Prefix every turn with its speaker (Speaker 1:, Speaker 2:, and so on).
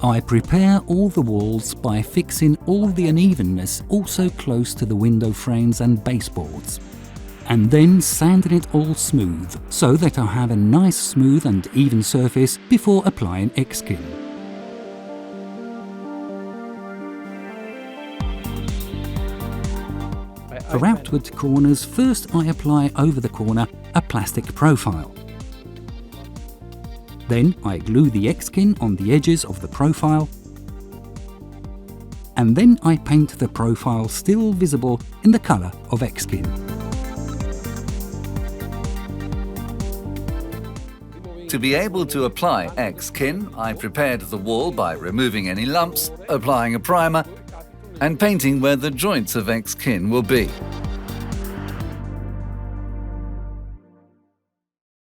Speaker 1: I prepare all the walls by fixing all the unevenness also close to the window frames and baseboards, and then sanding it all smooth so that I have a nice smooth and even surface before applying X-Kin. For outward corners, first I apply over the corner a plastic profile. Then I glue the X-Kin on the edges of the profile, and then I paint the profile still visible in the colour of X-Kin.
Speaker 2: To be able to apply X-Kin, I prepared the wall by removing any lumps, applying a primer, and painting where the joints of X-Kin will be.